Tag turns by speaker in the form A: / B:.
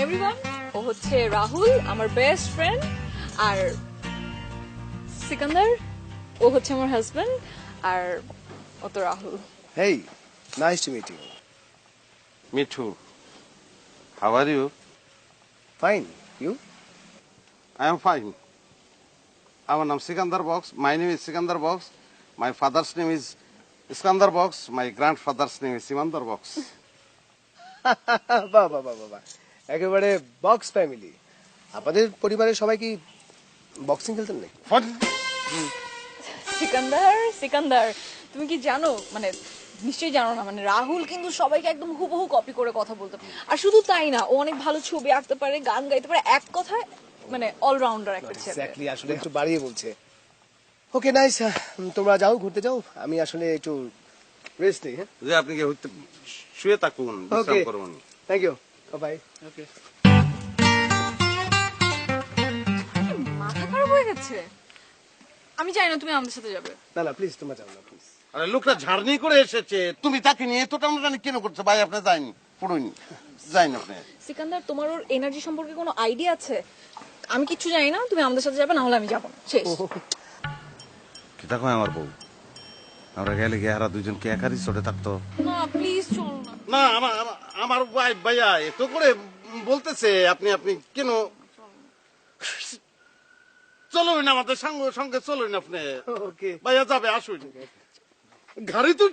A: Everyone, ও হচ্ছে রাহুল, আমার best friend. আর সিকান্দার, ও হচ্ছে আমার হাজবেন্ড। আর ও তো Rahul.
B: Hey, nice to meet you.
C: Me too. How are you?
B: Fine. You?
C: I am fine. Our name is Sikandar Box. My name is Sikandar Box. My father's name is Iskandar Box. My grandfather's name is Simandar Box.
B: বাহ বাহ বাহ বাহ একেবারে box family. আপনাদের পরিবারের সবাই কি boxing খেলতেন নাকি?
A: সিকান্দার, সিকান্দার, তুমি কি জানো, মানে নিশ্চয়ই জানো না, মানে রাহুল কিন্তু সবাইকে একদম হুবহু কপি করে কথা বলতো। আর শুধু তাই না, ও অনেক ভালো ছবি আঁকতে পারে, গান গাইতে পারে, এক কথায় মানে অলরাউন্ডার একটা ছেলে।
B: এক্স্যাক্টলি, আসলে একটু বাড়িয়ে বলছে। ওকে নাইস, তোমরা যাও, ঘুরতে যাও, আমি আসলে একটু রেস্ট নেই। হ্যাঁ,
C: যে আপনি কি হইতে শুয়ে থাকুন, বিশ্রাম করুন।
B: Thank you, bye. ওকে।
A: মাথা খারাপ হয়ে গেছে। আমি চাই না তুমি আমাদের সাথে যাবে।
B: না না প্লিজ, তোমরা যাও না প্লিজ।
C: আরে লোকটা ঝাড়নি করে এসেছে, তুমি তাকে নিয়ে এত টানাটানি কেন করছো? ভাই আপনি যাইনি, পড়ুন, যাইন আপনি।
A: সিকান্দার, তোমার ওর এনার্জি সম্পর্কে কোনো আইডিয়া আছে? আমি কিচ্ছু জানি না, তুমি আমাদের সাথে যাবে, না হলে আমি যাবো না, শেষ।
C: কিতা কয় আমার বউ? আমরা গেলে গিয়ে হারা দুইজন কি একারই চড়ে থাকতো?
A: না প্লিজ চলো না।
C: না আমার ভাইয়া এত করে বলতেছে, আপনি কেন চলুন আমাদের সঙ্গে সঙ্গে চলুন আপনি।
B: ওকে
C: ভাইয়া যাবে, আসুন, গাড়ি তো